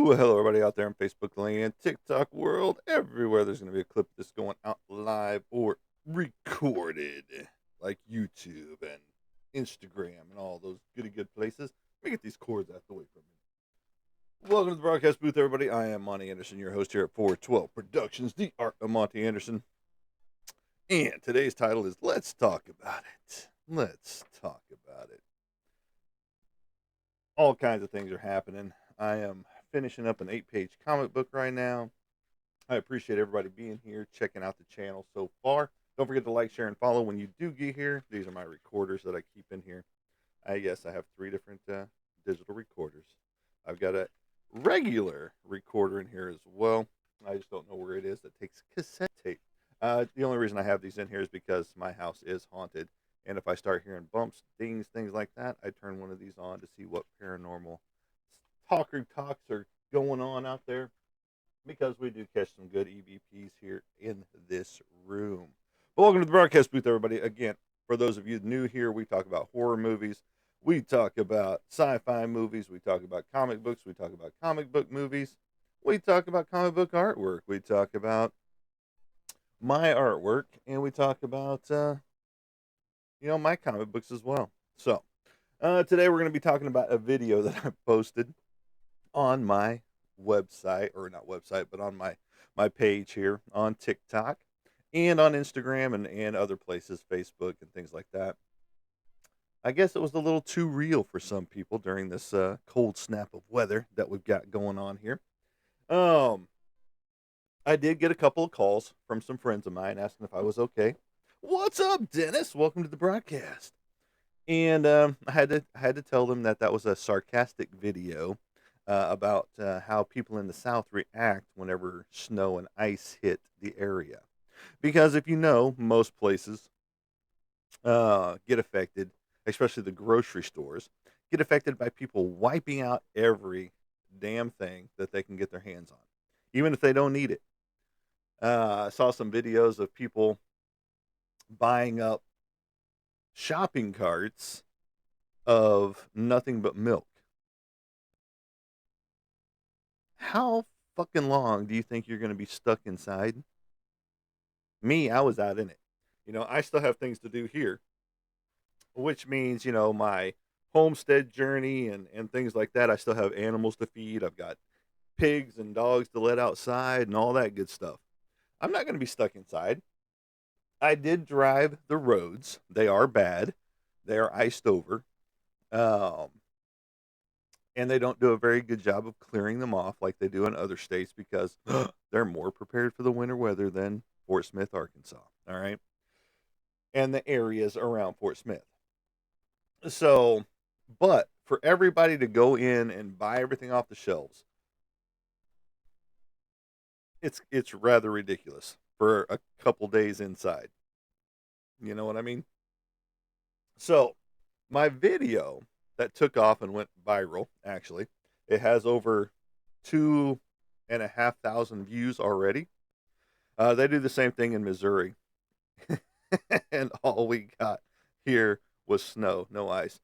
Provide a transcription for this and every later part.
Well, hello, everybody out there in Facebook land, TikTok world, everywhere. There's going to be a clip that's going out live or recorded, like YouTube and Instagram and all those goody good places. Let me get these cords out the way for a minute. Welcome to the broadcast booth, everybody. I am Monty Anderson, your host here at 412 Productions, the art of Monty Anderson. And today's title is Let's Talk About It. Let's talk about it. All kinds of things are happening. I am finishing up an 8-page comic book right now. I appreciate everybody being here, checking out the channel so far. Don't forget to like, share, and follow when you do get here. These are my recorders that I keep in here. Yes, I have 3 different digital recorders. I've got a regular recorder in here as well. I just don't know where it is that takes cassette tape. The only reason I have these in here is because my house is haunted. And if I start hearing bumps, dings, things like that, I turn one of these on to see what paranormal talks are going on out there, because we do catch some good EVPs here in this room. But welcome to the broadcast booth, everybody. Again, for those of you new here, we talk about horror movies, we talk about sci-fi movies, we talk about comic books, we talk about comic book movies, we talk about comic book artwork, we talk about my artwork, and we talk about my comic books as well. So today we're going to be talking about a video that I posted on my website, or not website, but on my page here on TikTok and on Instagram and other places, Facebook and things like that. I guess it was a little too real for some people during this cold snap of weather that we've got going on here. I did get a couple of calls from some friends of mine asking if I was okay. What's up, Dennis? Welcome to the broadcast. And I had to tell them that was a sarcastic video about how people in the South react whenever snow and ice hit the area. Because if you know, most places get affected, especially the grocery stores, get affected by people wiping out every damn thing that they can get their hands on, even if they don't need it. I saw some videos of people buying up shopping carts of nothing but milk. How fucking long do you think you're going to be stuck inside? Me, I was out in it. I still have things to do here, which means, my homestead journey and things like that. I still have animals to feed. I've got pigs and dogs to let outside and all that good stuff. I'm not going to be stuck inside. I did drive the roads. They are bad. They are iced over. Um, and they don't do a very good job of clearing them off like they do in other states, because they're more prepared for the winter weather than Fort Smith, Arkansas. All right. And the areas around Fort Smith. So, but for everybody to go in and buy everything off the shelves, it's rather ridiculous for a couple days inside. You know what I mean? So, my video that took off and went viral, actually, it has over 2,500 views already. They do the same thing in Missouri. And all we got here was snow, no ice.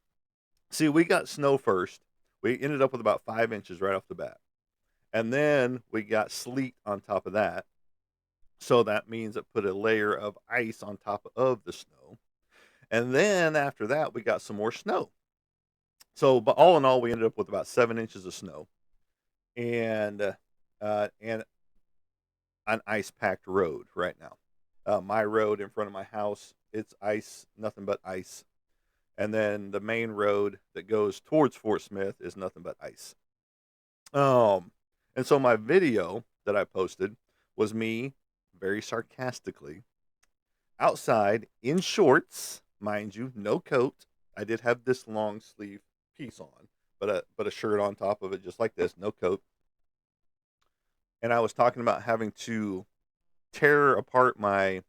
See, we got snow first. We ended up with about 5 inches right off the bat. And then we got sleet on top of that. So that means it put a layer of ice on top of the snow. And then after that, we got some more snow. So, but all in all, we ended up with about 7 inches of snow, and an ice-packed road right now. My road in front of my house, it's ice, nothing but ice. And then the main road that goes towards Fort Smith is nothing but ice. And so my video that I posted was me, very sarcastically, outside in shorts, mind you, no coat. I did have this long sleeve piece on, but a shirt on top of it, just like this, no coat. And I was talking about having to tear apart my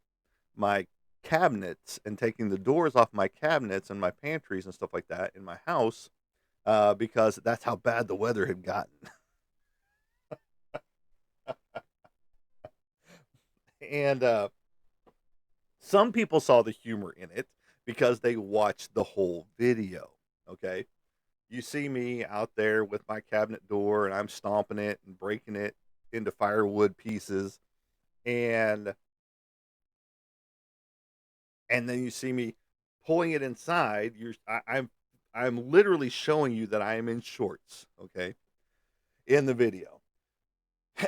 cabinets and taking the doors off my cabinets and my pantries and stuff like that in my house, because that's how bad the weather had gotten. And some people saw the humor in it because they watched the whole video. Okay, you see me out there with my cabinet door and I'm stomping it and breaking it into firewood pieces, and then you see me pulling it inside. I'm literally showing you that I am in shorts, okay, in the video.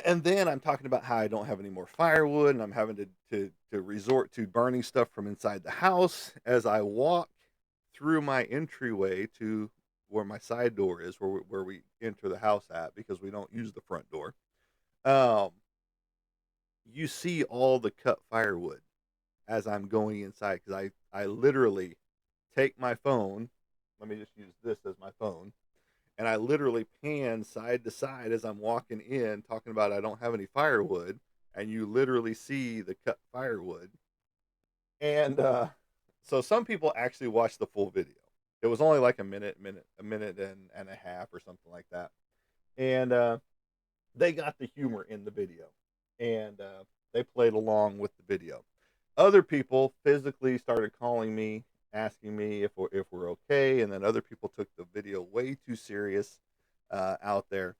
And then I'm talking about how I don't have any more firewood and I'm having to resort to burning stuff from inside the house as I walk through my entryway to where my side door is, where we enter the house at, because we don't use the front door. Um, you see all the cut firewood as I'm going inside, because I literally take my phone. Let me just use this as my phone, and I literally pan side to side as I'm walking in, talking about I don't have any firewood, and you literally see the cut firewood. And so some people actually watch the full video. It was only like a minute and a half or something like that, and they got the humor in the video, and they played along with the video. Other people physically started calling me, asking me if we're okay, and then other people took the video way too serious out there.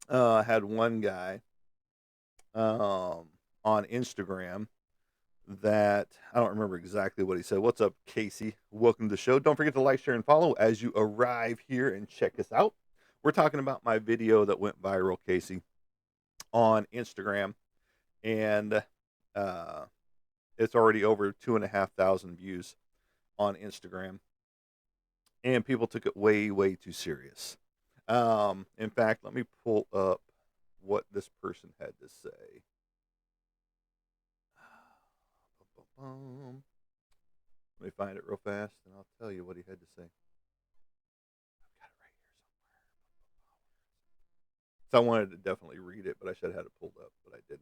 I had one guy on Instagram that I don't remember exactly what he said. What's up, Casey? Welcome to the show. Don't forget to like, share, and follow as you arrive here and check us out. We're talking about my video that went viral, Casey, on Instagram, and uh, it's already over 2,500 views on Instagram, and people took it way, way too serious. In fact, let me pull up what this person had to say. Let me find it real fast, and I'll tell you what he had to say. I've got it right here somewhere. So I wanted to definitely read it, but I should have had it pulled up, but I didn't.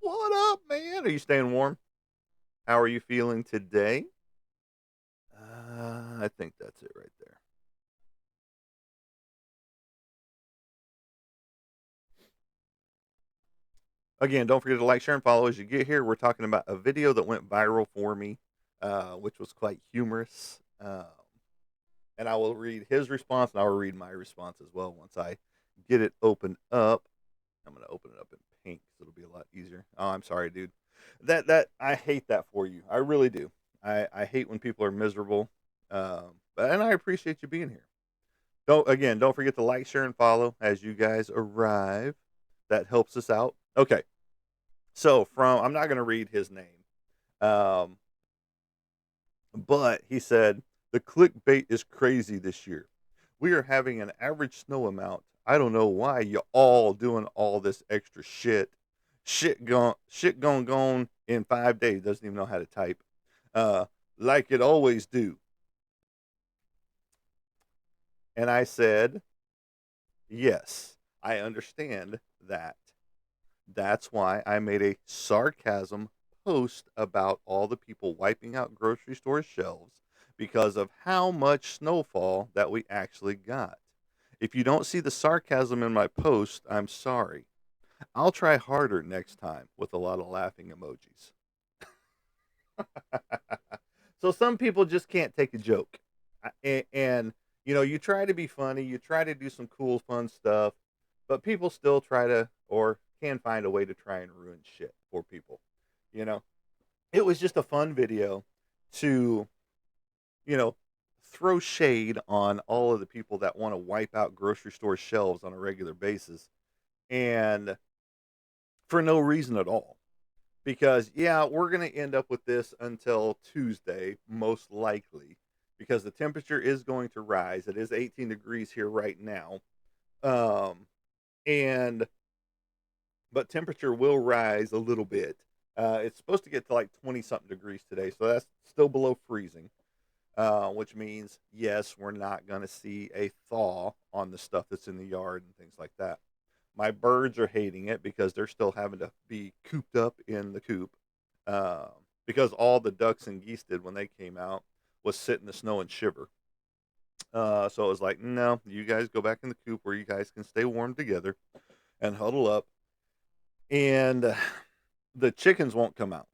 What up, man? Are you staying warm? How are you feeling today? I think that's it right there. Again, don't forget to like, share, and follow as you get here. We're talking about a video that went viral for me, which was quite humorous. And I will read his response, and I will read my response as well once I get it opened up. I'm going to open it up in pink so it'll be a lot easier. Oh, I'm sorry, dude. That I hate that for you. I really do. I hate when people are miserable. And I appreciate you being here. Don't forget to like, share, and follow as you guys arrive. That helps us out. Okay. So I'm not going to read his name. Um, but he said the clickbait is crazy this year. We are having an average snow amount. I don't know why you all doing all this extra shit. Shit gone in 5 days. Doesn't even know how to type. Uh, like it always do. And I said, yes, I understand that. That's why I made a sarcasm post about all the people wiping out grocery store shelves because of how much snowfall that we actually got. If you don't see the sarcasm in my post, I'm sorry. I'll try harder next time with a lot of laughing emojis. So some people just can't take a joke. And, you try to be funny, you try to do some cool, fun stuff, but people still try to, or can find a way to try and ruin shit for people. You know, it was just a fun video to, you know, throw shade on all of the people that want to wipe out grocery store shelves on a regular basis, and for no reason at all. Because, yeah, we're going to end up with this until Tuesday, most likely, because the temperature is going to rise. It is 18 degrees here right now. Um, and but temperature will rise a little bit. It's supposed to get to like 20 something degrees today, so that's still below freezing, which means, yes, we're not going to see a thaw on the stuff that's in the yard and things like that. My birds are hating it because they're still having to be cooped up in the coop, uh, because all the ducks and geese did when they came out was sit in the snow and shiver. So it was like, no, you guys go back in the coop where you guys can stay warm together and huddle up. And the chickens won't come out.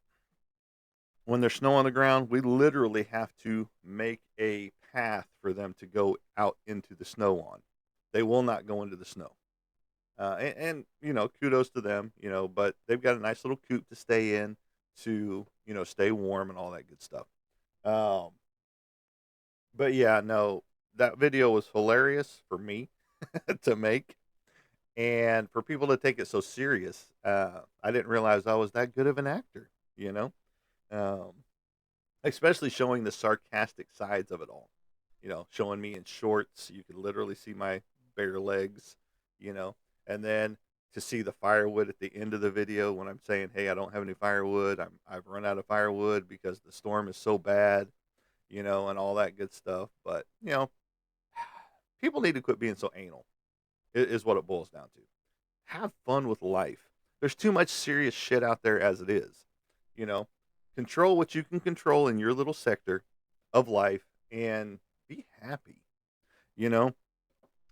When there's snow on the ground, we literally have to make a path for them to go out into the snow on. They will not go into the snow. And, you know, kudos to them, you know, but they've got a nice little coop to stay in to, you know, stay warm and all that good stuff. Um, but yeah, no, that video was hilarious for me to make and for people to take it so serious. I didn't realize I was that good of an actor, you know, um, especially showing the sarcastic sides of it all, you know, showing me in shorts. You could literally see my bare legs, you know, and then to see the firewood at the end of the video when I'm saying, "Hey, I don't have any firewood. I've run out of firewood because the storm is so bad," you know, and all that good stuff. But you know, people need to quit being so anal. Is what it boils down to. Have fun with life. There's too much serious shit out there as it is. You know, control what you can control in your little sector of life and be happy. You know,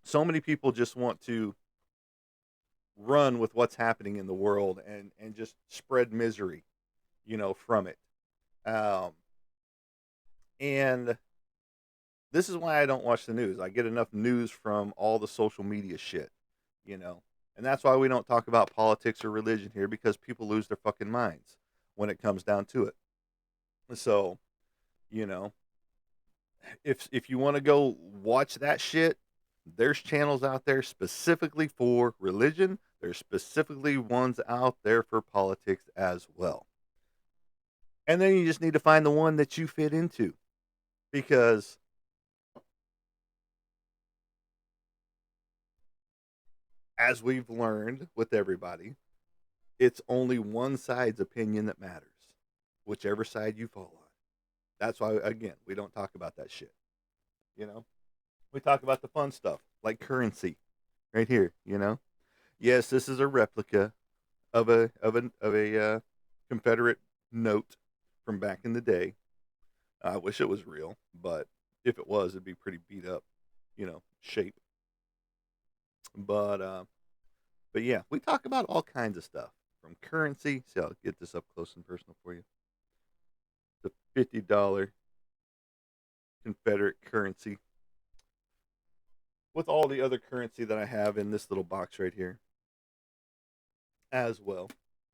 so many people just want to run with what's happening in the world and just spread misery, you know, from it. Um, and this is why I don't watch the news. I get enough news from all the social media shit, you know. And that's why we don't talk about politics or religion here because people lose their fucking minds when it comes down to it. So, you know, if you want to go watch that shit, there's channels out there specifically for religion. There's specifically ones out there for politics as well. And then you just need to find the one that you fit into because as we've learned with everybody, it's only one side's opinion that matters, whichever side you fall on. That's why, again, we don't talk about that shit. You know, we talk about the fun stuff like currency, right here. You know, yes, this is a replica of a Confederate note from back in the day. I wish it was real, but if it was, it'd be pretty beat up, you know, shape. But but yeah, we talk about all kinds of stuff from currency. See, I'll get this up close and personal for you. The $50 Confederate currency with all the other currency that I have in this little box right here as well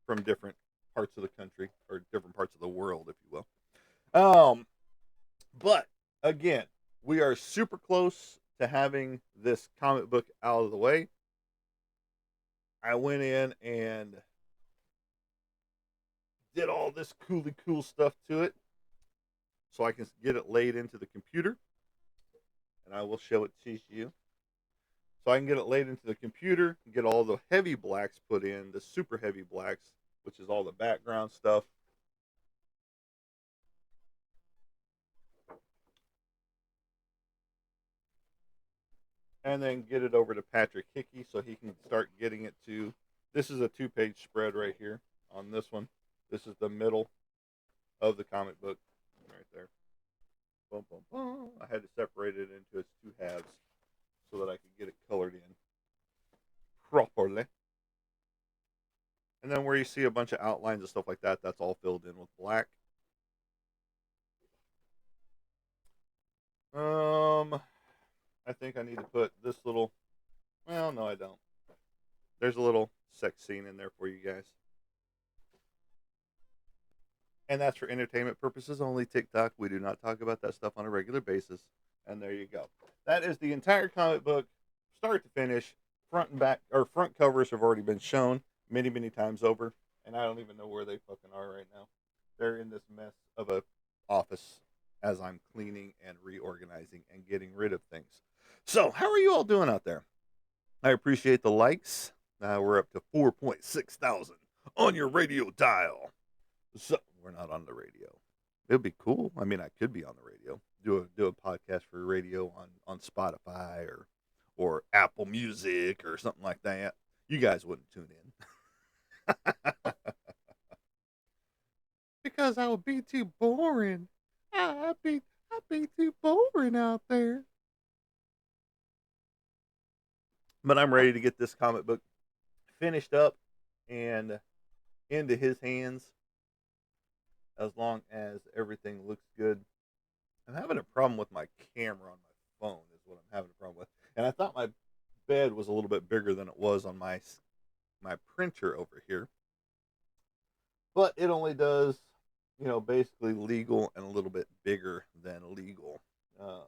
from different parts of the country or different parts of the world, if you will. But again, we are super close to having this comic book out of the way. I went in and did all this coolly cool stuff to it so I can get it laid into the computer and I will show it to you. So I can get it laid into the computer, get all the heavy blacks put in, the super heavy blacks, which is all the background stuff. And then get it over to Patrick Hickey so he can start getting it to. This is a 2-page spread right here on this one. This is the middle of the comic book right there. Boom, boom, boom. I had to separate it into its two halves so that I could get it colored in properly. And then where you see a bunch of outlines and stuff like that, that's all filled in with black. I think I need to put this little. Well, no, I don't. There's a little sex scene in there for you guys. And that's for entertainment purposes only. TikTok, we do not talk about that stuff on a regular basis. And there you go. That is the entire comic book, start to finish. Front and back, or front covers have already been shown many, many times over. And I don't even know where they fucking are right now. They're in this mess of a office as I'm cleaning and reorganizing and getting rid of things. So, how are you all doing out there? I appreciate the likes. We're up to 4.6 thousand on your radio dial. So we're not on the radio. It'd be cool. I mean, I could be on the radio. Do a podcast for radio on Spotify or Apple Music or something like that. You guys wouldn't tune in because I would be too boring. I'd be too boring out there. But I'm ready to get this comic book finished up and into his hands as long as everything looks good I'm having a problem with my camera on my phone is what I'm having a problem with. And I thought my bed was a little bit bigger than it was on my printer over here, but it only does, basically legal and a little bit bigger than legal uh,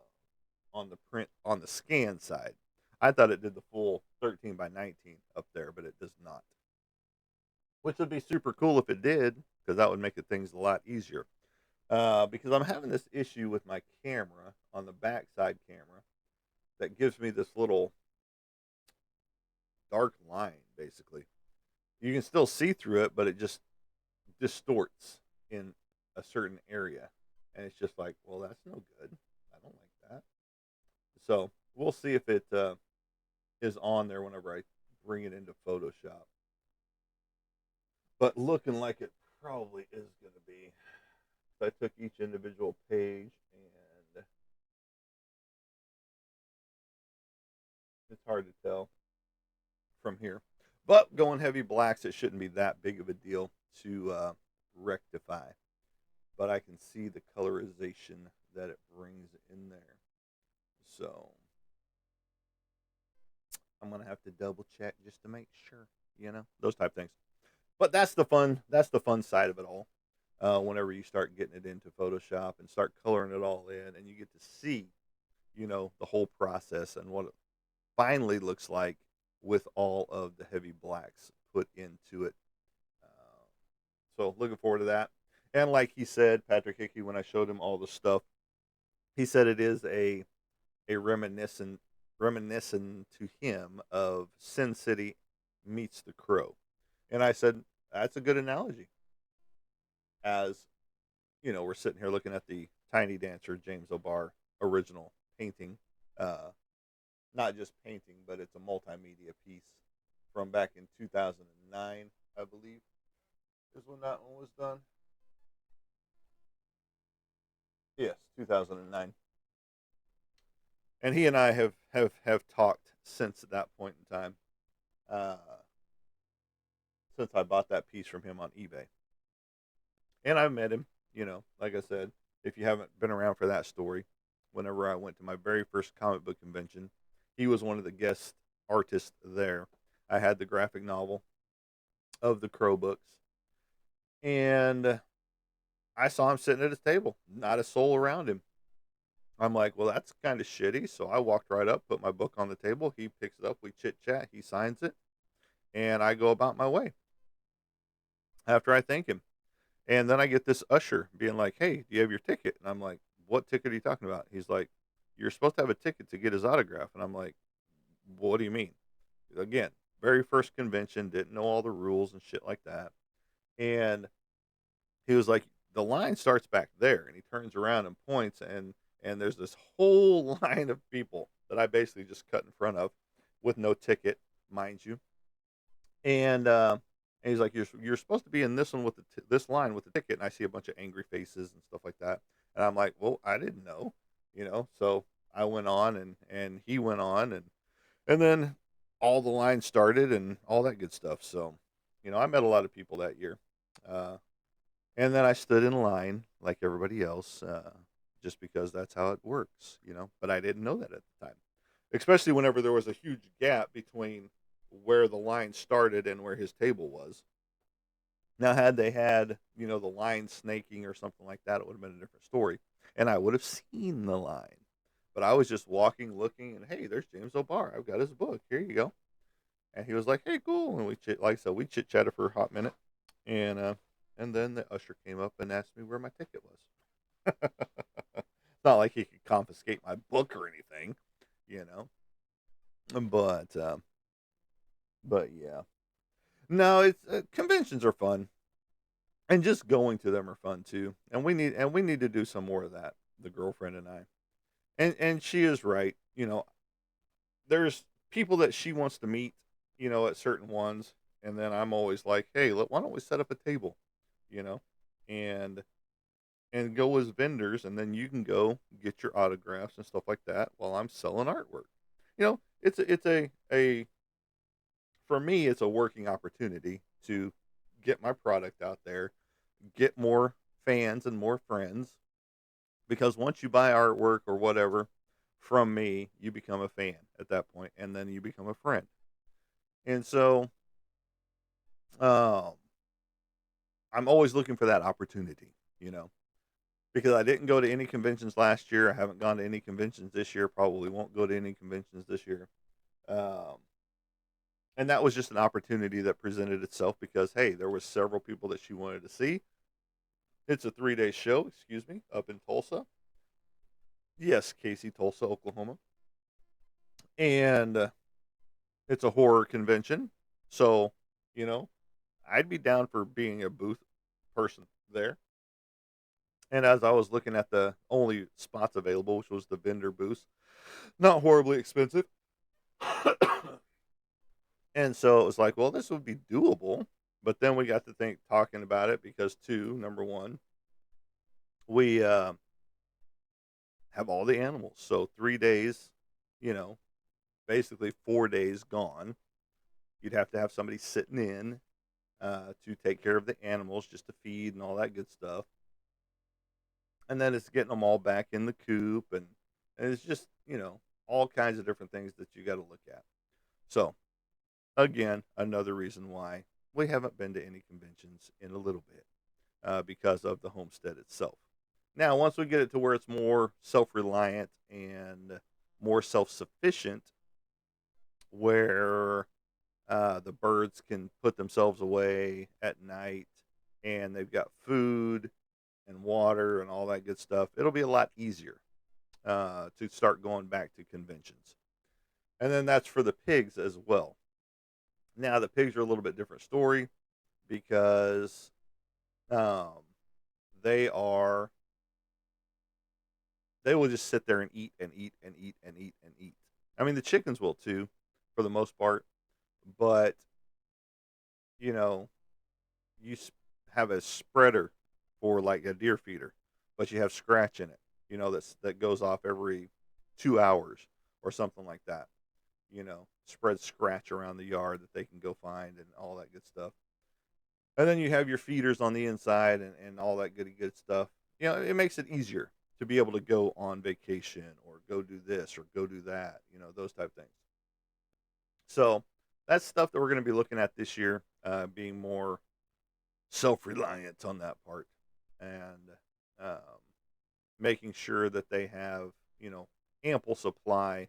on the print on the scan side. I thought it did the full 13 by 19 up there, but it does not. Which would be super cool if it did, because that would make the things a lot easier. Because I'm having this issue with my camera on the backside camera that gives me this little dark line, basically. You can still see through it, but it just distorts in a certain area. And it's just like, well, that's no good. I don't like that. So we'll see if it is on there whenever I bring it into Photoshop. But looking like it probably is going to be. So I took each individual page, and it's hard to tell from here. But going heavy blacks, it shouldn't be that big of a deal to rectify. But I can see the colorization that it brings in there. So I'm gonna have to double check just to make sure, those type of things. But that's the fun. That's the fun side of it all. Whenever you start getting it into Photoshop and start coloring it all in, and you get to see, the whole process and what it finally looks like with all of the heavy blacks put into it. Uh, so looking forward to that. And like he said, Patrick Hickey, when I showed him all the stuff, he said it is a reminiscent to him of Sin City meets The Crow. And I said that's a good analogy. As we're sitting here looking at the Tiny Dancer James O'Barr original painting. Not just painting, but it's a multimedia piece from back in 2009, I believe, is when that one was done. Yes, 2009. And he and I have talked since that point in time, uh, since I bought that piece from him on eBay. And I've met him, like I said, if you haven't been around for that story, whenever I went to my very first comic book convention, he was one of the guest artists there. I had the graphic novel of the Crow books, and I saw him sitting at his table, not a soul around him. I'm like, well, that's kind of shitty. So I walked right up, put my book on the table. He picks it up, we chit chat, he signs it, and I go about my way after I thank him. And then I get this usher being like, hey, do you have your ticket? And I'm like, what ticket are you talking about? He's like, you're supposed to have a ticket to get his autograph. And I'm like, what do you mean? Again, very first convention, didn't know all the rules and shit like that. And he was like, the line starts back there. And he turns around and points, and there's this whole line of people that I basically just cut in front of with no ticket, mind you. And he's like, you're supposed to be in this one with this line with the ticket. And I see a bunch of angry faces and stuff like that. And I'm like, well, I didn't know. So I went on, and he went on, and then all the lines started and all that good stuff. So, I met a lot of people that year. Uh, and then I stood in line like everybody else, just because that's how it works. But I didn't know that at the time, especially whenever there was a huge gap between where the line started and where his table was. Now, had they had, the line snaking or something like that, it would have been a different story. And I would have seen the line. But I was just walking, looking, and hey, there's James O'Barr. I've got his book. Here you go. And he was like, hey, cool. And like I said, we chit chatted for a hot minute. And then the usher came up and asked me where my ticket was. It's not like he could confiscate my book or anything, you know. But yeah, no, it's conventions are fun, and just going to them are fun too. And we need to do some more of that. The girlfriend and I, and she is right. There's people that she wants to meet, at certain ones, and then I'm always like, hey, why don't we set up a table, you know, and go as vendors, and then you can go get your autographs and stuff like that while I'm selling artwork. It's a for me, it's a working opportunity to get my product out there, get more fans and more friends, because once you buy artwork or whatever from me, you become a fan at that point, and then you become a friend. And so, um, I'm always looking for that opportunity, you know, because I didn't go to any conventions last year. I haven't gone to any conventions this year. Probably won't go to any conventions this year. Um, and that was just an opportunity that presented itself because hey, there was several people that she wanted to see. It's a 3 day show, excuse me, up in Tulsa. Yes, Casey, Tulsa, Oklahoma, and it's a horror convention. So, you know, I'd be down for being a booth person there. And as I was looking at the only spots available, which was the vendor booth, not horribly expensive. And so it was like, well, this would be doable. But then we got to think talking about it because number one, we have all the animals. So 3 days, you know, basically 4 days gone. You'd have to have somebody sitting in to take care of the animals, just to feed and all that good stuff. And then it's getting them all back in the coop, and it's just all kinds of different things that you got to look at. So again, another reason why we haven't been to any conventions in a little bit because of the homestead itself. Now, once we get it to where it's more self-reliant and more self-sufficient, where the birds can put themselves away at night and they've got food and water and all that good stuff, it'll be a lot easier to start going back to conventions. And then that's for the pigs as well. Now, the pigs are a little bit different story because um, they are, they will just sit there and eat and eat and eat and eat and eat. I mean, the chickens will too, for the most part, but you know, you have a spreader for like a deer feeder, but you have scratch in it. That goes off every 2 hours or something like that. Spread scratch around the yard that they can go find and all that good stuff. And then you have your feeders on the inside and all that goody good stuff. It makes it easier to be able to go on vacation or go do this or go do that. Those type of things. So that's stuff that we're going to be looking at this year, being more self-reliant on that part, and um, making sure that they have ample supply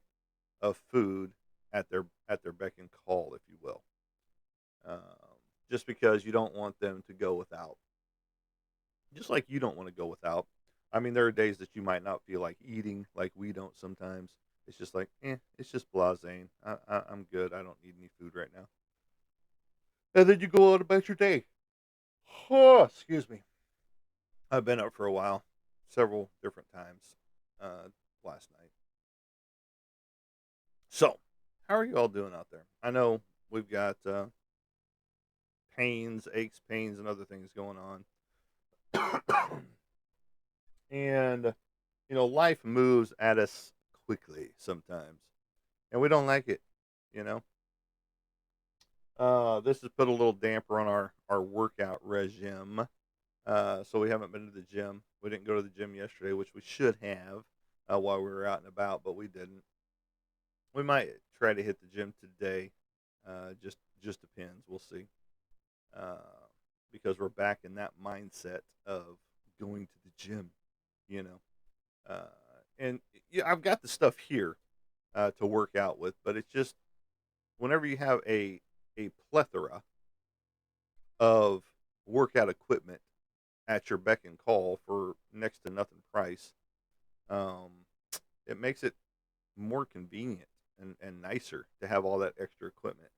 of food at their beck and call, if you will. Um, just because you don't want them to go without, just like you don't want to go without. I mean, there are days that you might not feel like eating, like we don't sometimes. It's just like, it's just blasé. I'm good. I don't need any food right now. And then you go on about your day. Oh, excuse me. I've been up for a while, several different times last night. So, how are you all doing out there? I know we've got pains, aches, pains, and other things going on. And, life moves at us quickly sometimes, and we don't like it, you know? This has put a little damper on our workout regime. So we haven't been to the gym. We didn't go to the gym yesterday, which we should have while we were out and about, but we didn't. We might try to hit the gym today. Just depends. We'll see. Uh, because we're back in that mindset of going to the gym. You know, uh, and yeah, I've got the stuff here to work out with, but it's just whenever you have a plethora of workout equipment at your beck and call for next to nothing price, um, it makes it more convenient and nicer to have all that extra equipment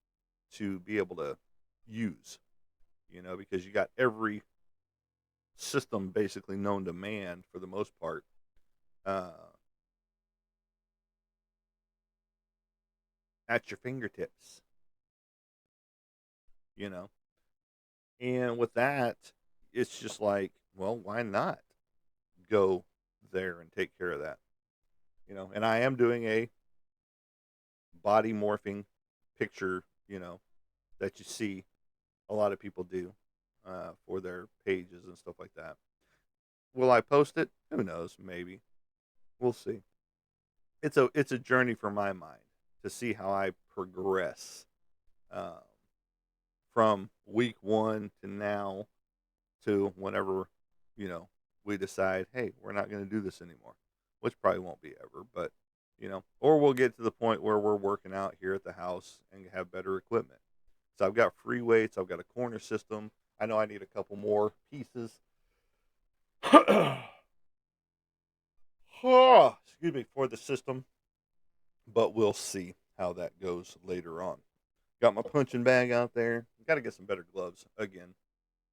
to be able to use, because you got every system basically known to man for the most part uh, at your fingertips, you know. And with that, it's just like, well, why not go there and take care of that, And I am doing a body morphing picture, that you see a lot of people do for their pages and stuff like that. Will I post it? Who knows? Maybe. We'll see. It's a journey for my mind to see how I progress um, from week one to now to whenever we decide, hey, we're not going to do this anymore, which probably won't be ever, but or we'll get to the point where we're working out here at the house and have better equipment. So I've got free weights, I've got a corner system. I know I need a couple more pieces. Excuse me, for the system, but we'll see how that goes later on. Got my punching bag out there. Got to get some better gloves again.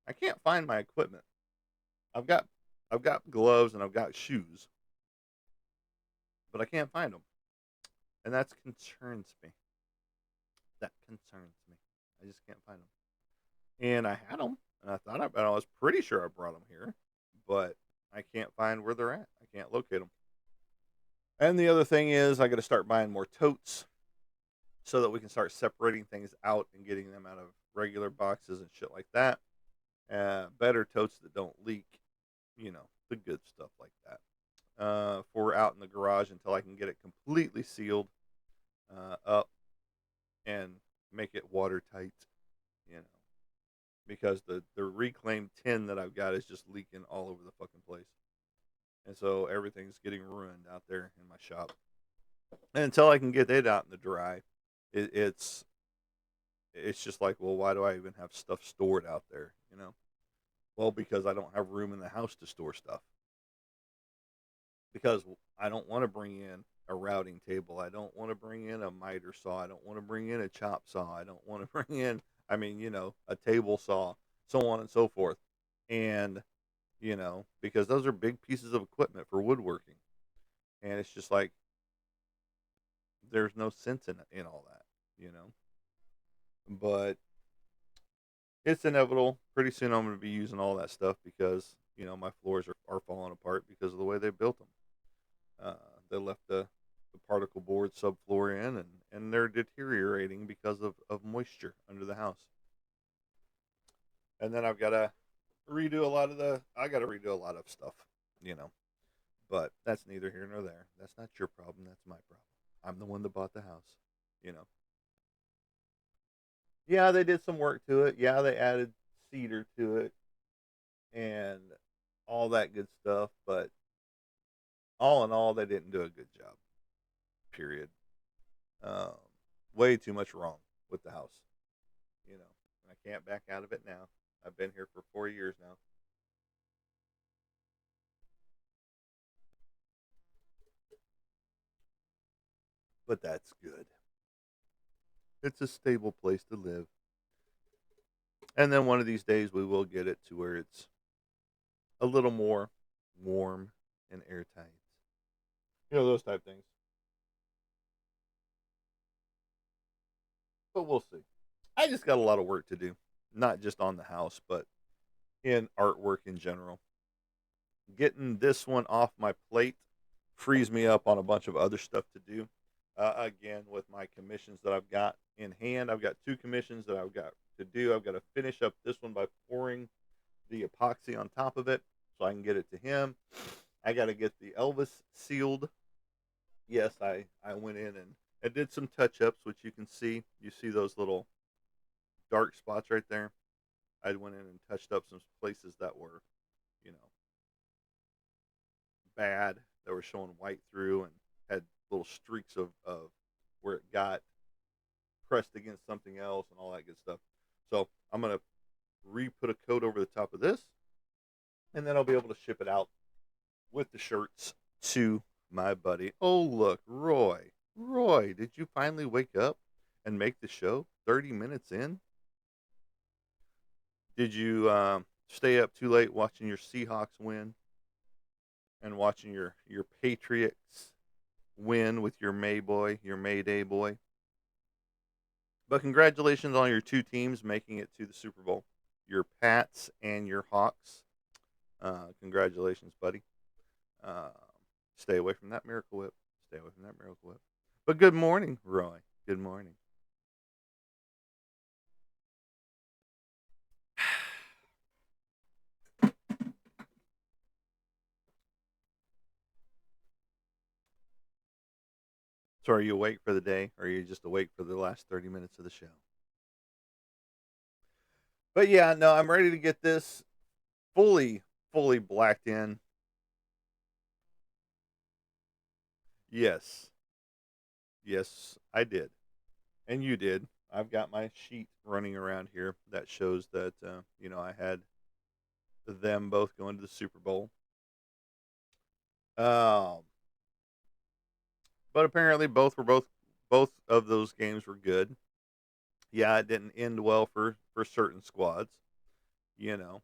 I can't find my equipment. I've got I've got gloves and I've got shoes, but I can't find them, and that concerns me. That concerns me. I just can't find them. And I had them, and I was pretty sure I brought them here, but I can't find where they're at. I can't locate them. And the other thing is, I got to start buying more totes so that we can start separating things out and getting them out of regular boxes and shit like that. Better totes that don't leak, the good stuff like that. For out in the garage until I can get it completely sealed up and make it watertight, you know, because the reclaimed tin that I've got is just leaking all over the fucking place. And so everything's getting ruined out there in my shop. And until I can get it out in the dry, it's just like, well, why do I even have stuff stored out there? Well, because I don't have room in the house to store stuff. Because I don't want to bring in a routing table. I don't want to bring in a miter saw. I don't want to bring in a chop saw. I don't want to bring in, a table saw, so on and so forth. And, because those are big pieces of equipment for woodworking. And it's just like, there's no sense in all that. But it's inevitable. Pretty soon I'm going to be using all that stuff because, my floors are falling apart because of the way they built them. They left the particle board subfloor in, and they're deteriorating because of moisture under the house. And then I've got to redo I got to redo a lot of stuff, you know. But that's neither here nor there. That's not your problem. That's my problem. I'm the one that bought the house, you know. Yeah, they did some work to it. Yeah, they added cedar to it and all that good stuff. But all in all, they didn't do a good job. Period. Um, Way too much wrong with the house, you know. And I can't back out of it now. I've been here for 4 years now. But that's good. It's a stable place to live. And then one of these days we will get it to where it's a little more warm and airtight. Those type things. But we'll see. I just got a lot of work to do, not just on the house, but in artwork in general. Getting this one off my plate frees me up on a bunch of other stuff to do. Again, with my commissions that I've got in hand, I've got two commissions that I've got to do. I've got to finish up this one by pouring the epoxy on top of it so I can get it to him. I got to get the Elvis sealed. Yes, I went in and I did some touch ups, which you can see. You see those little dark spots right there. I went in and touched up some places that were, you know, bad, that were showing white through and had little streaks of where it got pressed against something else and all that good stuff. So I'm going to re-put a coat over the top of this, and then I'll be able to ship it out with the shirts to my buddy. Oh, look, Roy. Roy, did you finally wake up and make the show 30 minutes in? Did you stay up too late watching your Seahawks win and watching your Patriots win with your Mayday boy? But congratulations on your two teams making it to the Super Bowl, your Pats and your Hawks. Congratulations, buddy. Uh, Stay away from that Miracle Whip. Stay away from that Miracle Whip. But good morning, Roy. Good morning. So are you awake for the day, or are you just awake for the last 30 minutes of the show? But yeah, no, I'm ready to get this fully, fully blacked in. Yes. Yes, I did. And you did. I've got my sheet running around here that shows that, I had them both going to the Super Bowl. Um, but apparently both of those games were good. Yeah, it didn't end well for certain squads, you know.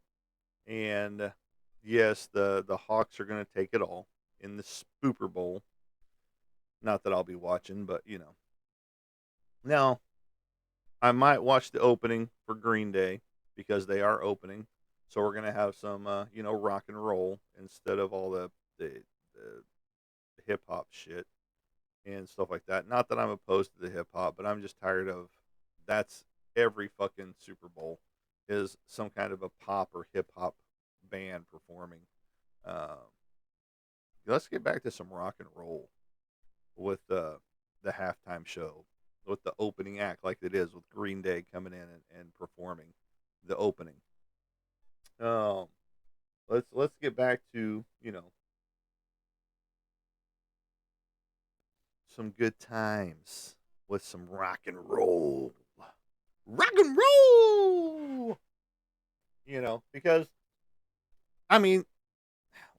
And yes, the Hawks are going to take it all in the Spooper Bowl. Not that I'll be watching, but Now, I might watch the opening for Green Day because they are opening. So we're gonna have some, rock and roll instead of all the hip hop shit and stuff like that. Not that I'm opposed to the hip hop, but I'm just tired of that's every fucking Super Bowl is some kind of a pop or hip hop band performing. Um, let's get back to some rock and roll with the halftime show, with the opening act like it is with Green Day coming in and performing the opening. Um, let's get back to some good times with some rock and roll. Rock and roll. Because I mean,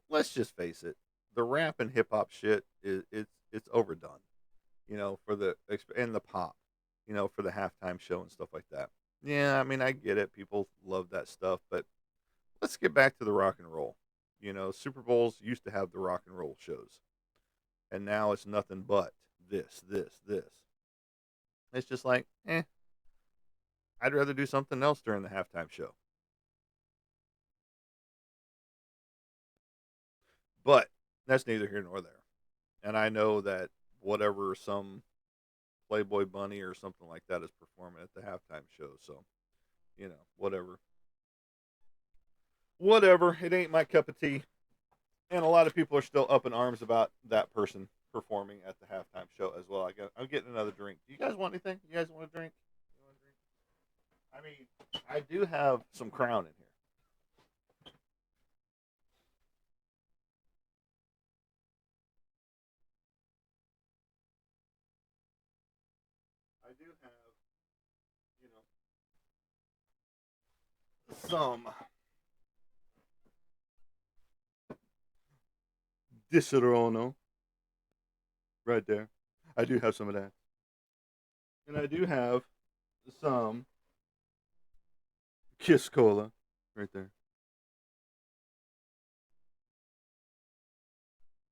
let's just face it, the rap and hip hop shit is it's overdone. For the and the pop, for the halftime show and stuff like that. Yeah, I mean, I get it. People love that stuff, but let's get back to the rock and roll. Super Bowls used to have the rock and roll shows, and now it's nothing but this. It's just like, I'd rather do something else during the halftime show. But that's neither here nor there. And I know that whatever some Playboy Bunny or something like that is performing at the halftime show. So, whatever. Whatever. It ain't my cup of tea. And a lot of people are still up in arms about that person performing at the halftime show as well. I'm getting another drink. Do you guys want anything? You guys want a drink? You want a drink? I mean, I do have some Crown in here. I do have, you know, some Disaronno right there. I do have some of that. And I do have some Kiss Cola right there.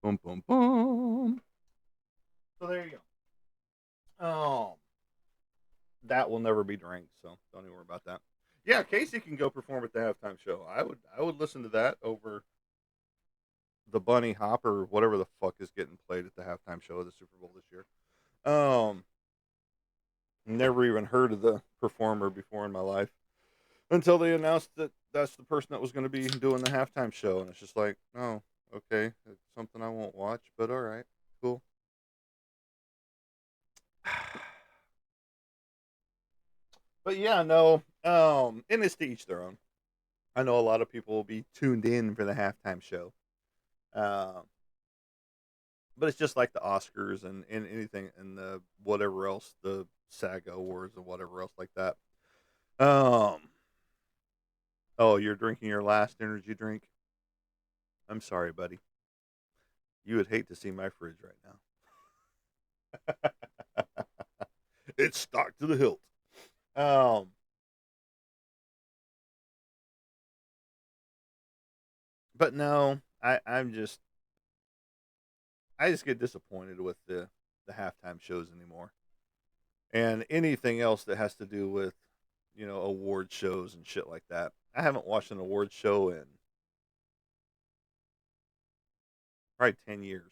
Boom, boom, boom. So there you go. That will never be drank, so don't even worry about that. Yeah, Casey can go perform at the halftime show. I would listen to that over the Bunny Hop or whatever the fuck is getting played at the halftime show of the Super Bowl this year. Um, Never even heard of the performer before in my life until they announced that that's the person that was going to be doing the halftime show, and it's just like, oh, okay, it's something I won't watch, but all right, cool. But yeah, no, and it's to each their own. I know a lot of people will be tuned in for the halftime show. Um, but it's just like the Oscars and anything and the whatever else, the SAG awards and whatever else like that. Um, oh, you're drinking your last energy drink? I'm sorry, buddy. You would hate to see my fridge right now. It's stocked to the hilt. Um, but no, I just get disappointed with the halftime shows anymore, and anything else that has to do with award shows and shit like that. I haven't watched an award show in probably 10 years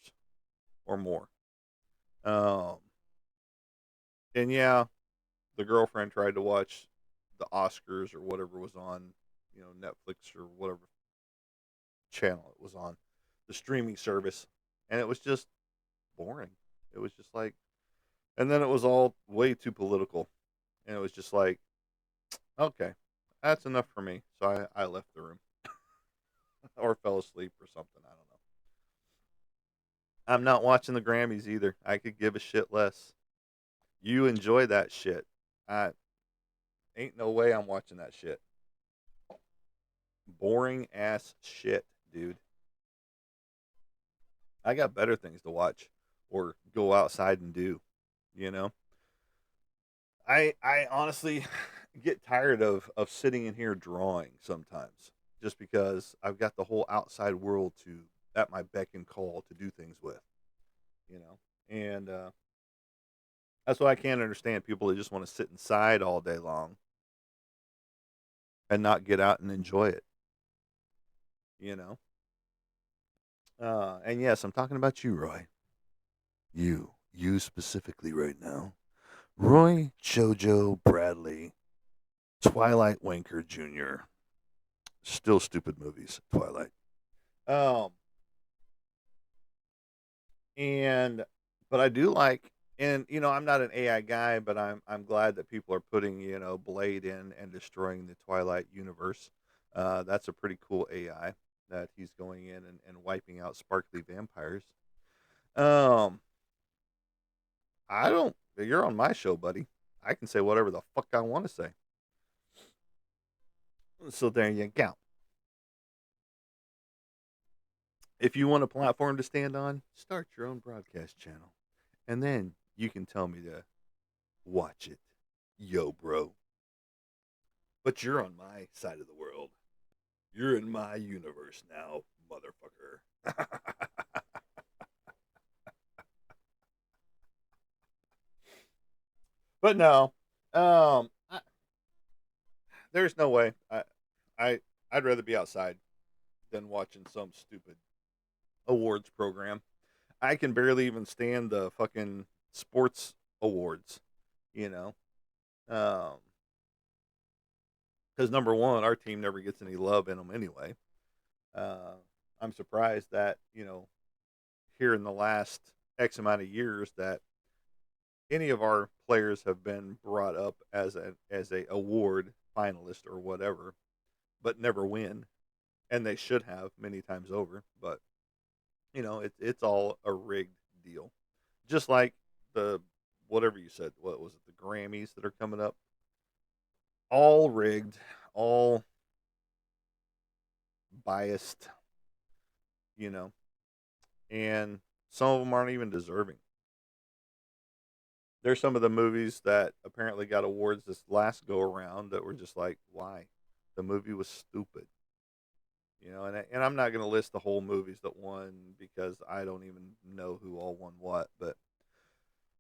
or more. Um, and yeah, the girlfriend tried to watch the Oscars or whatever was on, Netflix or whatever channel it was on, the streaming service, and it was just boring. It was just like, And then it was all way too political. And it was just like, okay, that's enough for me. So I left the room or fell asleep or something. I don't know. I'm not watching the Grammys either. I could give a shit less. You enjoy that shit. I ain't no way I'm watching that shit. Boring ass shit, dude. I got better things to watch or go outside and do, you know? I honestly get tired of sitting in here drawing sometimes just because I've got the whole outside world to at my beck and call to do things with, you know? And that's why I can't understand people that just want to sit inside all day long and not get out and enjoy it, you know? And yes, I'm talking about you, Roy. You specifically right now. Roy Jojo Bradley, Twilight Winker Jr. Still stupid movies, Twilight. Um, and but I do like, and I'm not an AI guy, but I'm glad that people are putting Blade in and destroying the Twilight universe. That's a pretty cool AI that he's going in and wiping out sparkly vampires. Um, I don't. You're on my show, buddy. I can say whatever the fuck I want to say. So there you go. If you want a platform to stand on, start your own broadcast channel. And then you can tell me to watch it. Yo, bro. But you're on my side of the world. You're in my universe now, motherfucker. But no, there's no way. I, I'd rather be outside than watching some stupid awards program. I can barely even stand the fucking sports awards, you know. Um, because number one, our team never gets any love in them anyway. Uh, I'm surprised that here in the last X amount of years that any of our players have been brought up as a award finalist or whatever, but never win, and they should have many times over. But it's all a rigged deal, just like the whatever you said. What was it? The Grammys that are coming up, all rigged, all biased, you know, and some of them aren't even deserving. There's some of the movies that apparently got awards this last go around that were just like, why? The movie was stupid, and I'm not going to list the whole movies that won because I don't even know who all won what. But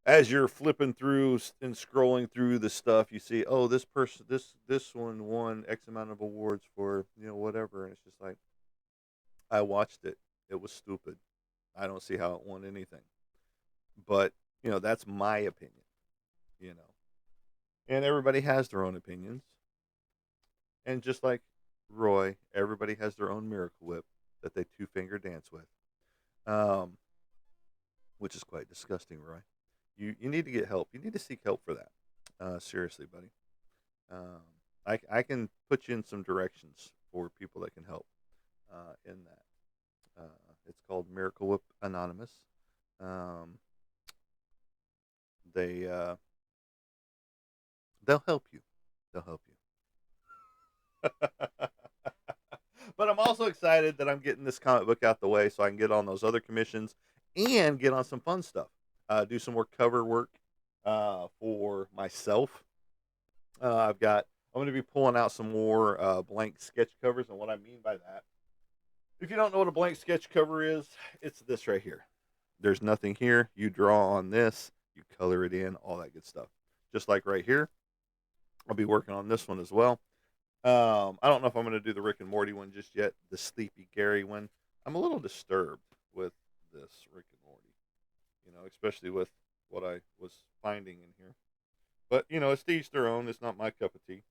as you're flipping through and scrolling through the stuff, you see, oh, this person, this one won X amount of awards for whatever, and it's just like, I watched it. It was stupid. I don't see how it won anything. But that's my opinion. You know, and everybody has their own opinions. And just like Roy, everybody has their own miracle whip that they two finger dance with, um, which is quite disgusting, Roy. You need to get help. You need to seek help for that. Seriously, buddy. Um, I can put you in some directions for people that can help in that. It's called Miracle Whip Anonymous. Um, they they'll help you. They'll help you. But I'm also excited that I'm getting this comic book out the way so I can get on those other commissions and get on some fun stuff. Do some more cover work for myself. I'm going to be pulling out some more blank sketch covers, and what I mean by that, if you don't know what a blank sketch cover is, it's this right here. There's nothing here. You draw on this, you color it in, all that good stuff. Just like right here, I'll be working on this one as well. I don't know if I'm going to do the Rick and Morty one just yet. The Sleepy Gary one. I'm a little disturbed with this Rick and Morty. Especially with what I was finding in here. But it's to each their own. It's not my cup of tea.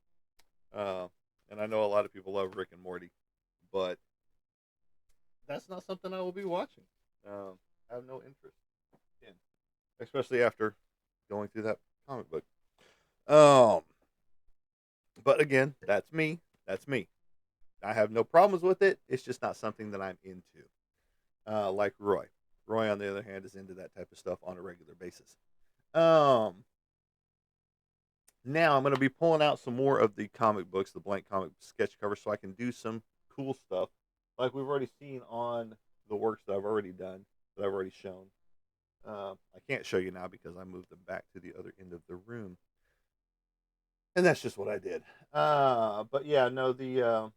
Uh, and I know a lot of people love Rick and Morty, but that's not something I will be watching. I have no interest in, especially after going through that comic book. Um, but again, that's me. That's me. I have no problems with it. It's just not something that I'm into. Like Roy. Roy, on the other hand, is into that type of stuff on a regular basis. Um, Now I'm going to be pulling out some more of the comic books, the blank comic sketch covers, so I can do some cool stuff like we've already seen on the works that I've already done, that I've already shown. I can't show you now because I moved them back to the other end of the room, and that's just what I did. But yeah, no, the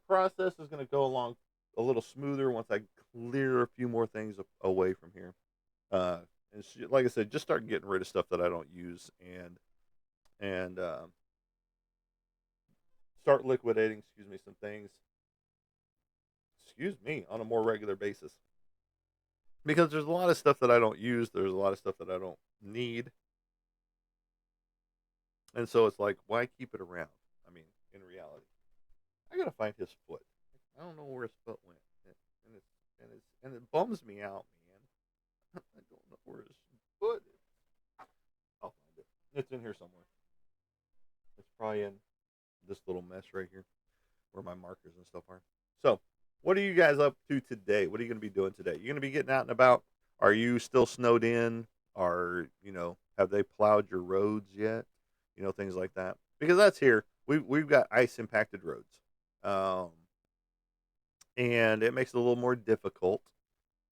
process is going to go along a little smoother once I clear a few more things away from here. Uh, and like I said, just start getting rid of stuff that I don't use, and start liquidating, excuse me, some things, excuse me, on a more regular basis. Because there's a lot of stuff that I don't use, there's a lot of stuff that I don't need. And so it's like, why keep it around? I mean, in reality, I gotta find his foot. I don't know where his foot went, and it bums me out, man. I don't know where his foot is. I'll find it. It's in here somewhere. It's probably in this little mess right here, where my markers and stuff are. So, what are you guys up to today? What are you going to be doing today? You going to be getting out and about? Are you still snowed in? Have they plowed your roads yet? Things like that. Because that's here. We've got ice impacted roads, um, and it makes it a little more difficult.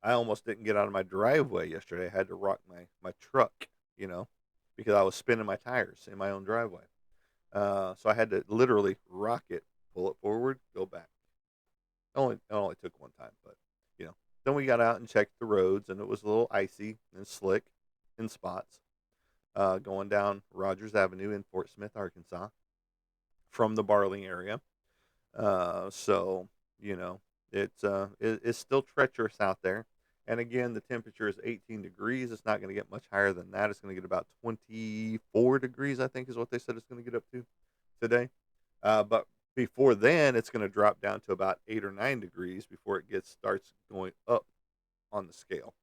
I almost didn't get out of my driveway yesterday. I had to rock my truck, because I was spinning my tires in my own driveway. So I had to literally rock it, pull it forward, go back. It only took one time, but you know. Then we got out and checked the roads, and it was a little icy and slick in spots. Going down Rogers Avenue in Fort Smith, Arkansas, from the Barling area. So it's still treacherous out there. And again, the temperature is 18 degrees. It's not going to get much higher than that. It's going to get about 24 degrees, I think, is what they said it's going to get up to today. But before then, it's going to drop down to about 8 or 9 degrees before it starts going up on the scale.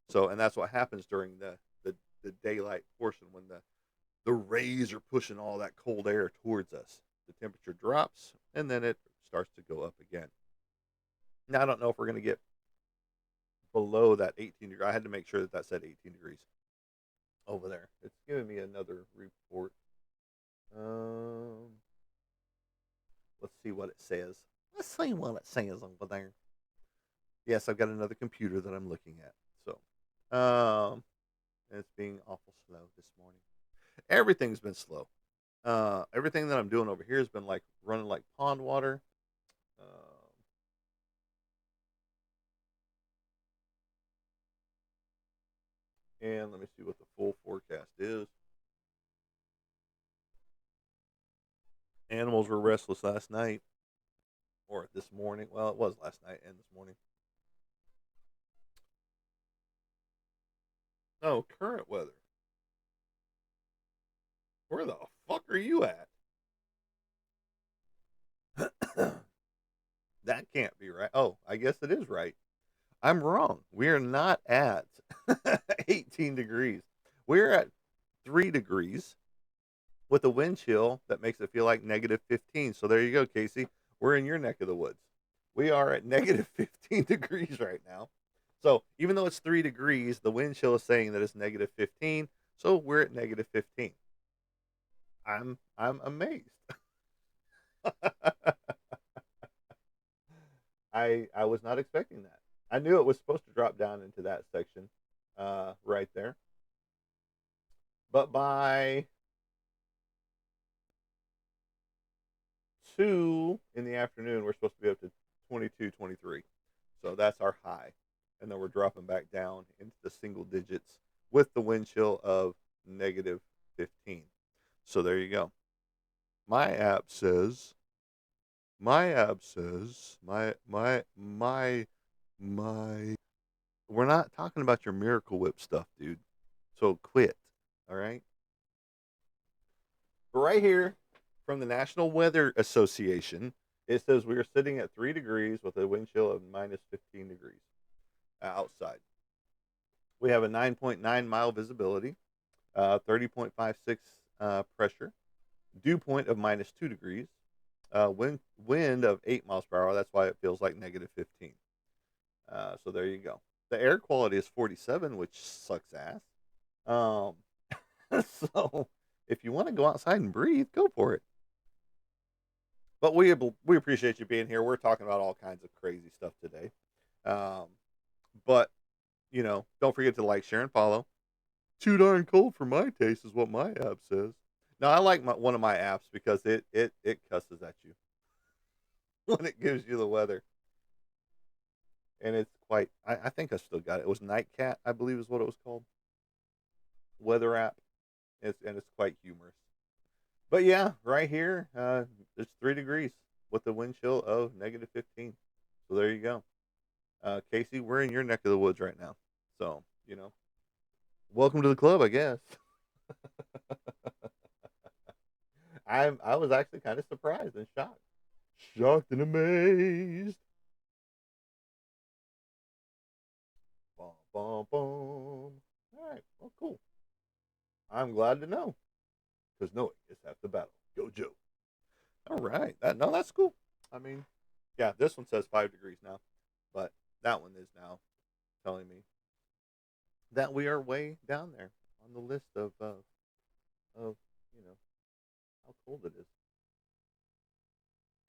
So, and that's what happens during the daylight portion when the rays are pushing all that cold air towards us. The temperature drops, and then it starts to go up again. Now, I don't know if we're going to get below that 18 degree. I had to make sure that said 18 degrees over there. It's giving me another report. Let's see what it says. Let's see what it says over there. Yes, I've got another computer that I'm looking at. So, and it's being awful slow this morning. Everything's been slow. Everything that I'm doing over here has been like running like pond water. And let me see what the full forecast is. Animals were restless last night or this morning. Well, it was last night and this morning. Oh, current weather. Where the fuck are you at? That can't be right. Oh, I guess it is right. I'm wrong. We are not at 18 degrees. We're at 3 degrees with a wind chill that makes it feel like negative 15. So there you go, Casey. We're in your neck of the woods. We are at negative 15 degrees right now. So even though it's 3 degrees, the wind chill is saying that it's negative 15. So we're at negative 15. I'm amazed. I was not expecting that. I knew it was supposed to drop down into that section right there. But by 2 in the afternoon, we're supposed to be up to 22, 23. So that's our high. And then we're dropping back down into the single digits with the wind chill of negative 15. So there you go. My app says, my, we're not talking about your Miracle Whip stuff, dude. So quit. All right. But right here from the National Weather Association, it says we are sitting at 3 degrees with a wind chill of minus 15 degrees outside. We have a 9.9 mile visibility. 30.56 pressure, dew point of -2 degrees, wind of 8 miles per hour. That's why it feels like -15. So there you go. The air quality is 47, which sucks ass. Um, so if you want to go outside and breathe, go for it. But we appreciate you being here. We're talking about all kinds of crazy stuff today. Um, but don't forget to like, share, and follow. Too darn cold for my taste is what my app says. Now I like one of my apps because it cusses at you when it gives you the weather, and it's quite. I think I still got it. It was Nightcat, I believe, is what it was called. Weather app. It's quite humorous. But yeah, right here, it's 3 degrees with a wind chill of -15. So there you go. Casey, we're in your neck of the woods right now. So, welcome to the club, I guess. I was actually kind of surprised and shocked. Shocked and amazed. Bum, bum, bum. All right, well, cool. I'm glad to know because knowing is half the battle. Go, Joe. All right, that's cool. I mean, yeah, this one says 5 degrees now, but that one is now telling me that we are way down there on the list of how cold it is.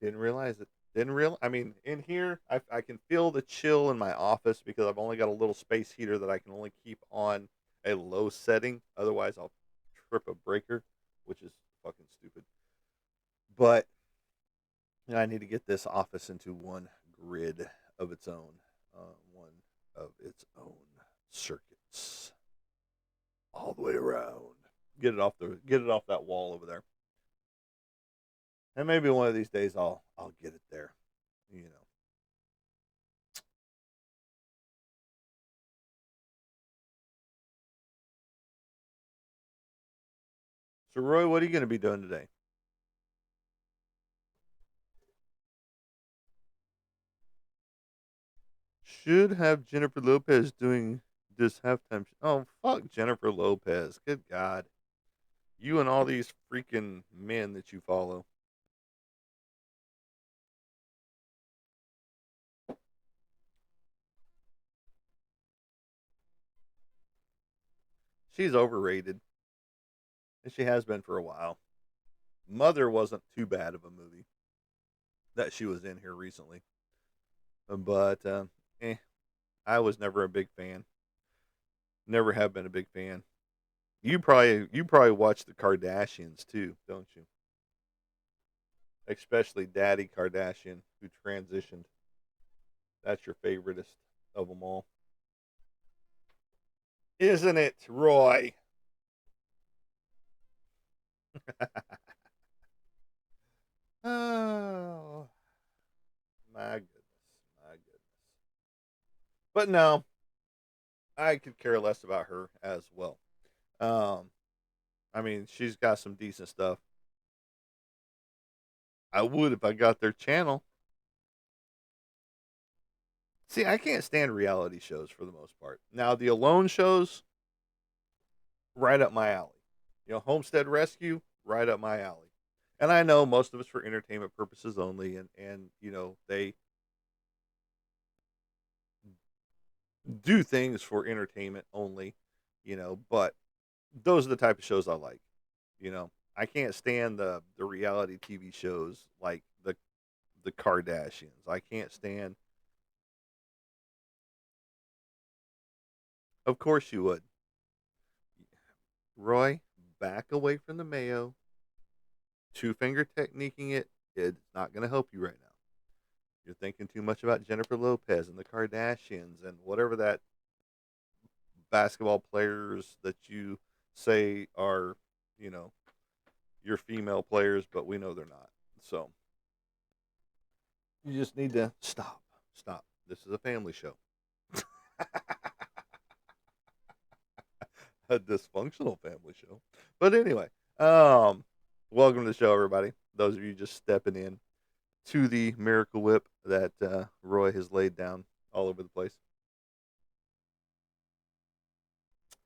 Didn't realize it. Didn't real. I mean, in here, I can feel the chill in my office because I've only got a little space heater that I can only keep on a low setting. Otherwise, I'll trip a breaker, which is fucking stupid. But I need to get this office into one grid of its own, one of its own circuits, all the way around. Get it off that wall over there. And maybe one of these days I'll get it there. You know. So Roy, what are you going to be doing today? Should have Jennifer Lopez doing this halftime. Oh fuck Jennifer Lopez. Good God. You and all these freaking men that you follow. She's overrated, and she has been for a while. Mother wasn't too bad of a movie that she was in here recently, but eh, I was never a big fan. Never have been a big fan. You probably watch the Kardashians too, don't you? Especially Daddy Kardashian, who transitioned. That's your favoritist of them all, isn't it, Roy? Oh my goodness, my goodness. But no, I could care less about her as well. Um, I mean, she's got some decent stuff. I would if I got their channel. See, I can't stand reality shows for the most part. Now, the alone shows, right up my alley. Homestead Rescue, right up my alley. And I know most of it's for entertainment purposes only, and they do things for entertainment only, but those are the type of shows I like. I can't stand the reality TV shows like the Kardashians. I can't stand. Of course you would, Roy. Back away from the mayo. Two finger techniquing it. It's not going to help you right now. You're thinking too much about Jennifer Lopez and the Kardashians and whatever that basketball players that you say are, you know, your female players, but we know they're not. So you just need to stop. Stop. This is a family show. A dysfunctional family show. But anyway, um, welcome to the show, everybody. Those of you just stepping in to the Miracle Whip that Roy has laid down all over the place.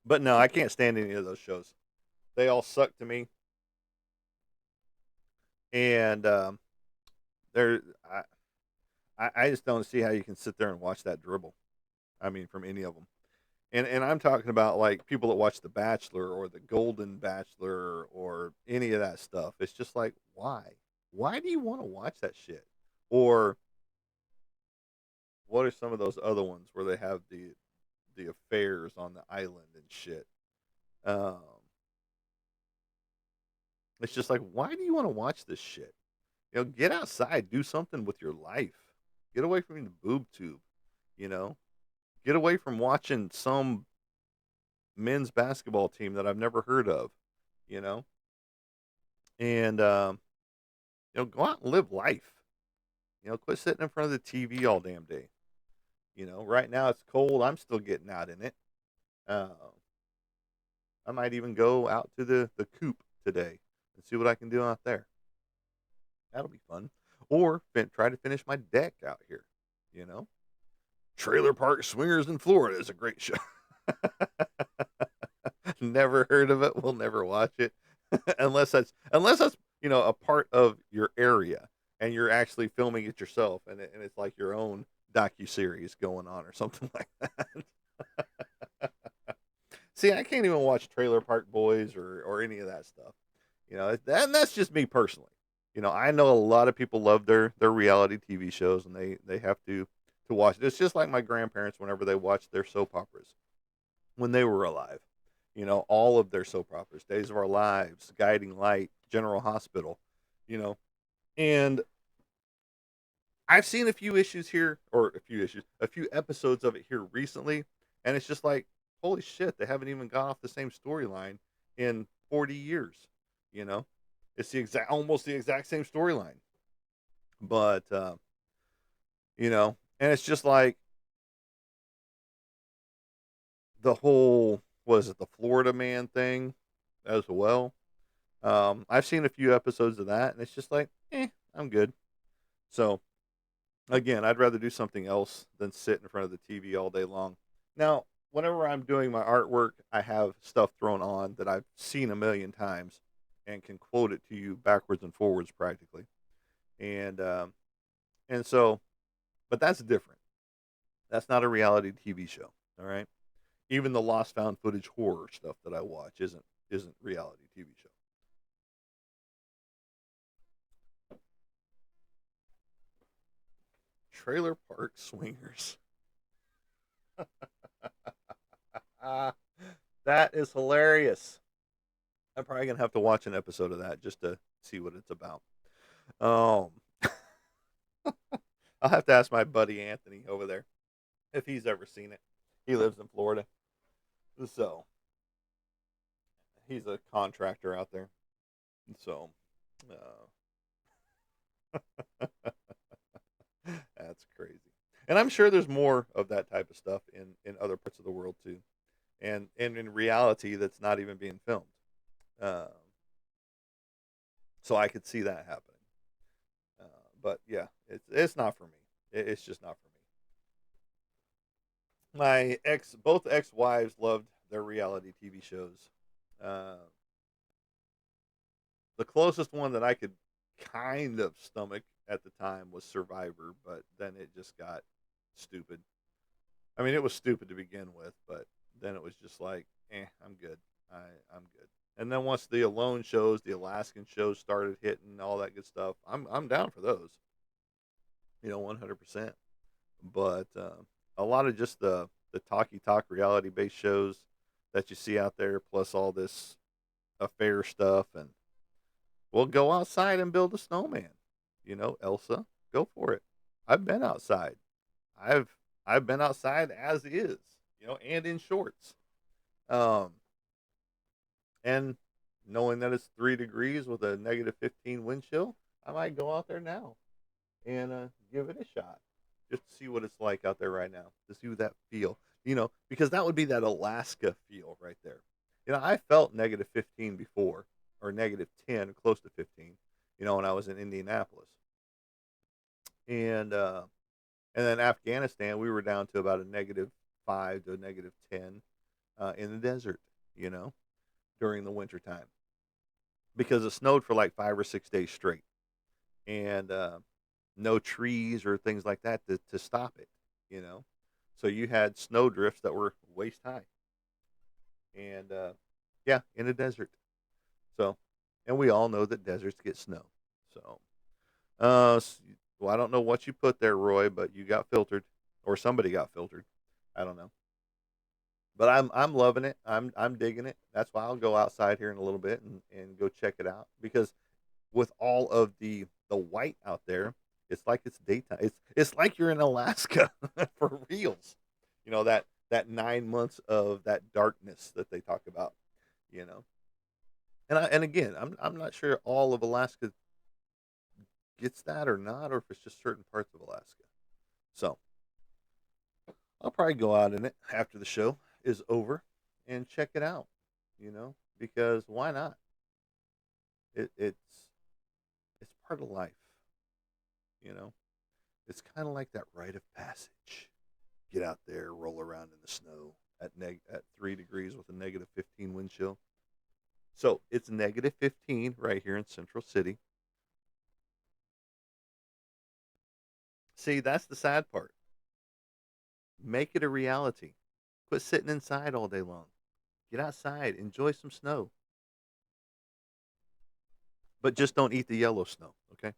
But no, I can't stand any of those shows. they all suck to me, and they're I just don't see how you can sit there and watch that dribble. I mean, from any of them. And I'm talking about like people that watch The Bachelor or The Golden Bachelor or any of that stuff. It's just like, why? Why do you want to watch that shit? Or what are some of those other ones where they have the affairs on the island and shit? Um, it's just like, why do you want to watch this shit? Get outside, do something with your life. Get away from the boob tube. You know, get away from watching some men's basketball team that I've never heard of. You know, and go out and live life. Quit sitting in front of the TV all damn day. Right now it's cold. I'm still getting out in it. Uh, I might even go out to the coop today and see what I can do out there. That'll be fun. Or try to finish my deck out here. You know, Trailer Park Swingers in Florida is a great show. Never heard of it. We'll never watch it unless that's a part of your area and you're actually filming it yourself and it's like your own docu series going on or something like that. See, I can't even watch Trailer Park Boys or any of that stuff. And that's just me personally. I know a lot of people love their reality TV shows and they have to watch it. It's just like my grandparents whenever they watched their soap operas when they were alive. All of their soap operas, Days of Our Lives, Guiding Light, General Hospital, you know, and I've seen a few issues here, or a few episodes of it here recently, and it's just like, holy shit, they haven't even gone off the same storyline in 40 years. You know, it's almost the exact same storyline, but and it's just like the whole was it the Florida Man thing as well. I've seen a few episodes of that, and it's just like, I'm good. So again, I'd rather do something else than sit in front of the TV all day long. Now, whenever I'm doing my artwork, I have stuff thrown on that I've seen a million times and can quote it to you backwards and forwards practically. And so, but that's different. That's not a reality TV show. All right. Even the lost found footage horror stuff that I watch isn't reality TV show. Trailer Park Swingers. That is hilarious. I'm probably gonna have to watch an episode of that just to see what it's about. Um, I'll have to ask my buddy Anthony over there if he's ever seen it. He lives in Florida, so he's a contractor out there. So that's crazy. And I'm sure there's more of that type of stuff in other parts of the world too, and in reality that's not even being filmed. Uh, so I could see that happening. But yeah, it's not for me. It's just not for me. Both ex-wives loved their reality TV shows. Uh, the closest one that I could kind of stomach at the time was Survivor, but then it just got stupid. I mean, it was stupid to begin with, but then it was just like, I'm good. I'm good. And then once the Alone shows, the Alaskan shows started hitting all that good stuff, I'm down for those. 100%. But a lot of just the talky talk reality based shows that you see out there, plus all this affair stuff, and we'll go outside and build a snowman. Elsa, go for it. I've been outside. I've I've been outside as is, and in shorts. Um, and knowing that it's 3 degrees with a -15 wind chill, I might go out there now and give it a shot just to see what it's like out there right now, to see what that feel. Because that would be that Alaska feel right there. I felt -15 before, or -10, close to 15. When I was in Indianapolis, and and then Afghanistan, we were down to about a -5 to a -10 in the desert. You know, during the winter time because it snowed for like 5 or 6 days straight, and no trees or things like that to stop it. You know, so you had snow drifts that were waist high, and yeah, in a desert. So, and we all know that deserts get snow. So, well, I don't know what you put there, Roy, but you got filtered, or somebody got filtered. I don't know, but I'm loving it. I'm digging it. That's why I'll go outside here in a little bit and go check it out because with all of the white out there, it's like it's daytime. It's like you're in Alaska for reals. You know that 9 months of that darkness that they talk about. You know, and again, I'm not sure all of Alaska gets that or not, or if it's just certain parts of Alaska. So I'll probably go out in it after the show is over and check it out. You know, because why not? It's part of life. You know, it's kind of like that rite of passage. Get out there, roll around in the snow at 3 degrees with a -15 wind chill. So it's -15 right here in Central City. See, that's the sad part. Make it a reality. Quit sitting inside all day long. Get outside, enjoy some snow, but just don't eat the yellow snow. Okay?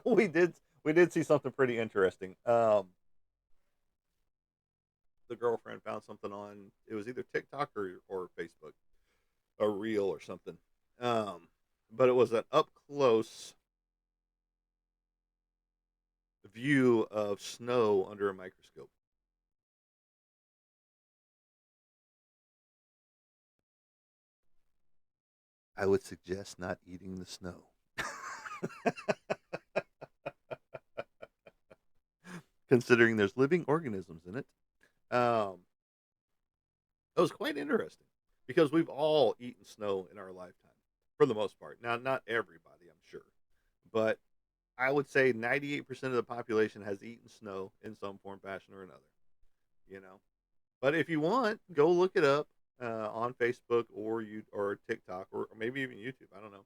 we did we did see something pretty interesting. The girlfriend found something on, it was either TikTok or Facebook, a reel or something. Um, but it was an up close view of snow under a microscope. I would suggest not eating the snow, considering there's living organisms in it. Um, it was quite interesting because we've all eaten snow in our lifetime, for the most part. Now, not everybody, I'm sure, but I would say 98% of the population has eaten snow in some form, fashion, or another. You know, but if you want, go look it up on Facebook or TikTok or maybe even YouTube. I don't know,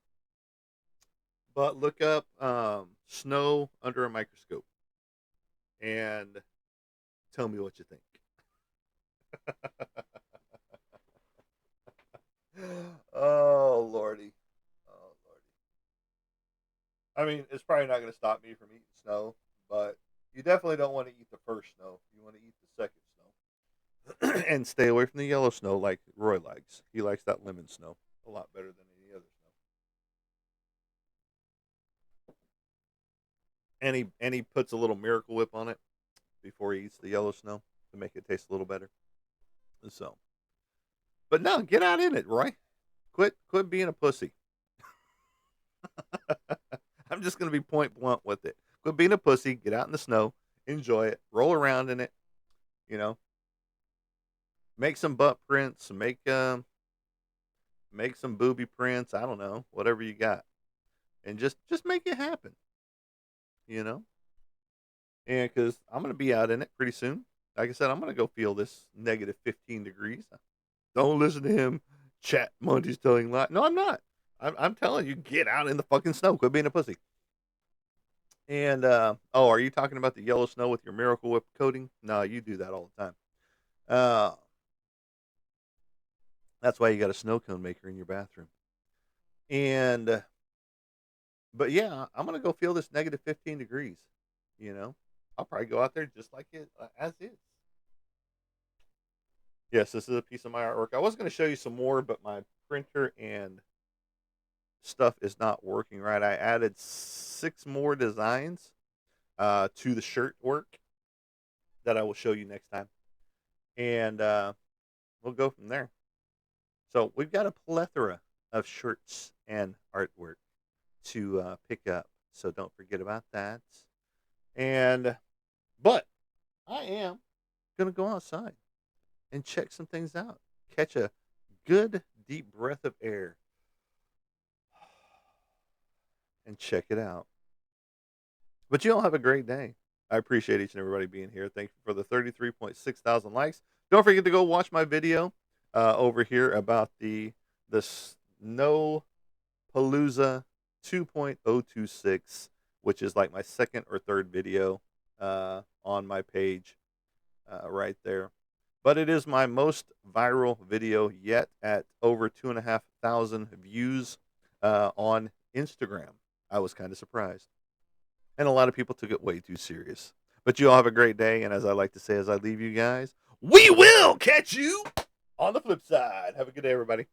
but look up snow under a microscope and tell me what you think. Oh lordy, oh lordy. I mean, it's probably not going to stop me from eating snow, but you definitely don't want to eat the first snow. You want to eat the second snow, and stay away from the yellow snow like Roy likes. He likes that lemon snow a lot better than any other snow. And he puts a little Miracle Whip on it before he eats the yellow snow to make it taste a little better. So, but no, get out in it, Roy. Quit being a pussy. I'm just gonna be point blunt with it. Quit being a pussy. Get out in the snow, enjoy it, roll around in it. You know, make some butt prints, make some booby prints. I don't know, whatever you got, and just make it happen. You know, and because I'm gonna be out in it pretty soon. Like I said, I'm gonna go feel this -15 degrees. Don't listen to him. Chat Monty's telling lies. No, I'm not. I'm telling you, get out in the fucking snow. Quit being a pussy. And oh, are you talking about the yellow snow with your Miracle Whip coating? No, you do that all the time. Uh, that's why you got a snow cone maker in your bathroom. And but yeah, I'm gonna go feel this -15 degrees. You know, I'll probably go out there just like it as is. Yes, this is a piece of my artwork. I was going to show you some more, but my printer and stuff is not working right. I added 6 more designs to the shirt work that I will show you next time, and we'll go from there. So we've got a plethora of shirts and artwork to pick up, so don't forget about that. And but I am gonna go outside and check some things out, catch a good deep breath of air, and check it out. But you all have a great day. I appreciate each and everybody being here. Thank you for the 33.6 thousand likes. Don't forget to go watch my video over here about the Snowpallooza 2.026, which is like my second or third video on my page right there. But it is my most viral video yet at over 2,500 views on Instagram. I was kind of surprised. And a lot of people took it way too serious. But you all have a great day. And as I like to say, as I leave you guys, we will catch you on the flip side. Have a good day, everybody.